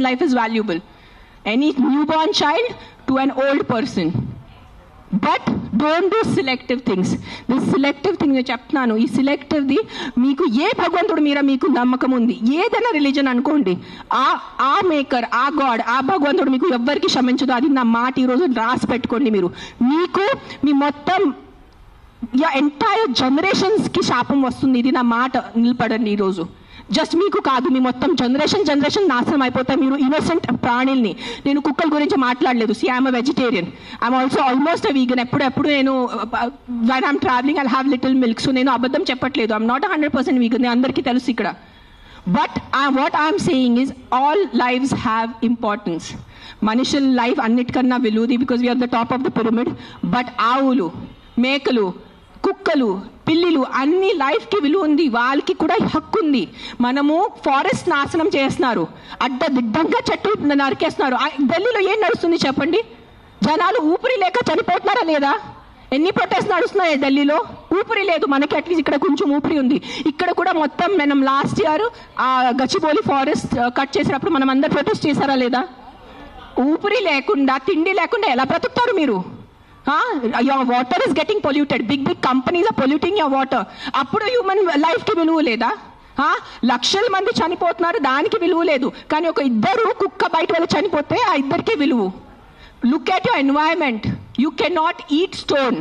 life is valuable. Any newborn child to an old person. But don't do selective things. The selective thing నేను చెప్తున్నాను, ఈ సెలెక్టివ్ది మీకు ఏ భగవంతుడు మీద మీకు నమ్మకం ఉంది, ఏదైనా రిలీజన్ అనుకోండి, ఆ మేకర్, ఆ గాడ్, ఆ భగవంతుడు మీకు ఎవ్వరికి క్షమించదు. అది నా మాట ఈరోజు రాసి పెట్టుకోండి. మీరు మీకు మీ మొత్తం ఎంటైర్ జనరేషన్స్కి శాపం వస్తుంది. ఇది నా మాట, నిలబడండి ఈరోజు. జస్ట్ మీకు కాదు, మీ మొత్తం జనరేషన్ నాశనం అయిపోతాయి. మీరు ఇన్నోసెంట్ ప్రాణుల్ని, నేను కుక్కల గురించి మాట్లాడలేదు. See I'm vegetarian, I'm also almost vegan. ఎప్పుడు నేను when I'm travelling I have little milk. So నేను అబద్ధం చెప్పట్లేదు, ఐఎమ్ నాట్ 100% వీగన్, అందరికీ తెలుసు ఇక్కడ. But what I'm saying is all lives have importance. మనుషుల లైఫ్ అన్నిటికన్నా విలువది, because we are the top of the pyramid. But ఆవులు, మేకలు, కుక్కలు, పిల్లిలు అన్ని లైఫ్కి విలువ ఉంది, వాళ్ళకి కూడా హక్కు ఉంది. మనము ఫారెస్ట్ నాశనం చేస్తున్నారు, అడ్డదిడ్డంగా చెట్లు నరికేస్తున్నారు. ఢిల్లీలో ఏం నడుస్తుంది చెప్పండి? జనాలు ఊపిరి లేక చనిపోతున్నారా లేదా? ఎన్ని ప్రొటెస్ట్ నడుస్తున్నాయి ఢిల్లీలో? ఊపిరి లేదు. మనకి అట్లీస్ట్ ఇక్కడ కొంచెం ఊపిరి ఉంది. ఇక్కడ కూడా మొత్తం మనం లాస్ట్ ఇయర్ ఆ గచ్చిబౌలి ఫారెస్ట్ కట్ చేసినప్పుడు మనం అందరు ప్రొటెస్ట్ చేశారా లేదా? ఊపిరి లేకుండా, తిండి లేకుండా ఎలా బ్రతుకుతారు మీరు? Your water is getting polluted. Big companies are polluting your water. అప్పుడు హ్యూమన్ లైఫ్కి విలువ లేదా? లక్షల మంది చనిపోతున్నారు, దానికి విలువ లేదు. కానీ ఒక ఇద్దరు కుక్క బయట వెళ్ళి చనిపోతే ఆ ఇద్దరికి విలువ. Look at your environment. You can not eat stone,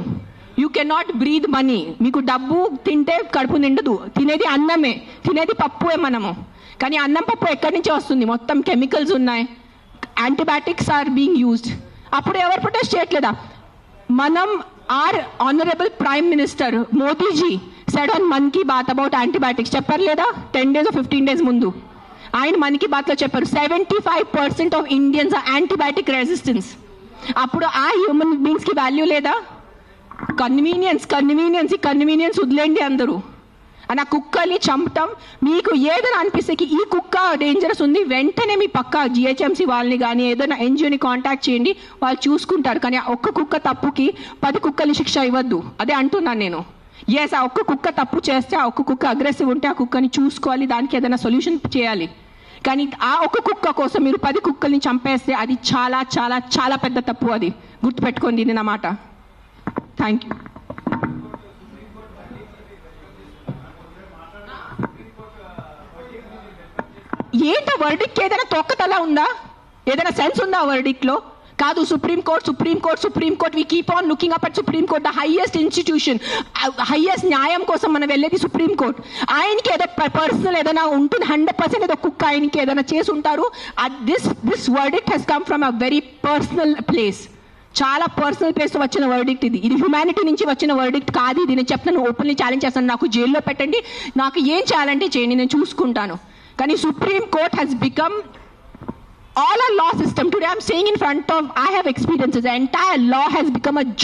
you can not breathe money. మీకు డబ్బు తింటే కడుపు నిండదు, తినేది అన్నమే, తినేది పప్పుే మనము. కానీ అన్నం పప్పు ఎక్కడి నుంచి వస్తుంది? మొత్తం కెమికల్స్ ఉన్నాయి, యాంటీబయాటిక్స్ ఆర్ బీయింగ్ యూజ్డ్. అప్పుడు ఎవరు ప్రొటెస్ట్ చేయట్లేదా? మనం our honourable prime minister Modiji said on Mann Ki Baat about antibiotics. చెప్పారు లేదా? 10 days or 15 days ముందు ఆయన మన్ కీ బాత్లో చెప్పారు 75% of Indians are antibiotic resistance. అప్పుడు ఆ హ్యూమన్ బీయింగ్స్కి వాల్యూ లేదా? కన్వీనియన్స్ వదిలేండి అందరూ. అని ఆ కుక్కల్ని చంపటం మీకు ఏదైనా అనిపిస్తే ఈ కుక్క డేంజరస్ ఉంది, వెంటనే మీ పక్క జిహెచ్ఎంసీ వాళ్ళని కానీ ఏదైనా ఎన్జిఓని కాంటాక్ట్ చేయండి, వాళ్ళు చూసుకుంటారు. కానీ ఒక్క కుక్క తప్పుకి 10 కుక్కల్ని శిక్ష ఇవ్వద్దు. అదే అంటున్నాను నేను. ఎస్, ఆ ఒక్క కుక్క తప్పు చేస్తే, ఆ ఒక్క కుక్క అగ్రెసివ్ ఉంటే ఆ కుక్కని చూసుకోవాలి, దానికి ఏదైనా సొల్యూషన్ చేయాలి. కానీ ఆ ఒక్క కుక్క కోసం మీరు 10 కుక్కల్ని చంపేస్తే అది చాలా చాలా చాలా పెద్ద తప్పు. అది గుర్తుపెట్టుకోండి, ఇది నా మాట. Thank you. ఏంటో వర్డిక్ట్ ఏదైనా తొక్కతలా ఉందా? ఏదైనా సెన్స్ ఉందా వర్డిక్ట్లో? కాదు. Supreme court we keep on looking up at supreme court, the highest institution, highest న్యాయం కోసం మనం వెళ్ళేది సుప్రీంకోర్ట్. ఆయనకి ఏదో పర్సనల్ ఏదైనా ఉంటుంది, 100% ఏదో కుక్క ఆయనకి ఏదైనా చేసి ఉంటారు. This verdict has come from a very personal place, చాలా పర్సనల్ ప్లేస్తో వచ్చిన వర్డిక్ట్ ఇది. ఇది హ్యుమానిటీ నుంచి వచ్చిన వర్డిక్ట్ కాదు. ఇది నేను చెప్తాను, ఓపెన్లీ ఛాలెంజ్ చేస్తాను. నాకు జైల్లో పెట్టండి, నాకు ఏం చేయాలంటే చేయండి, నేను చూసుకుంటాను. కానీ supreme court has become all our law system. Today I'm saying in front of, I have experiences, the entire law has become a joke.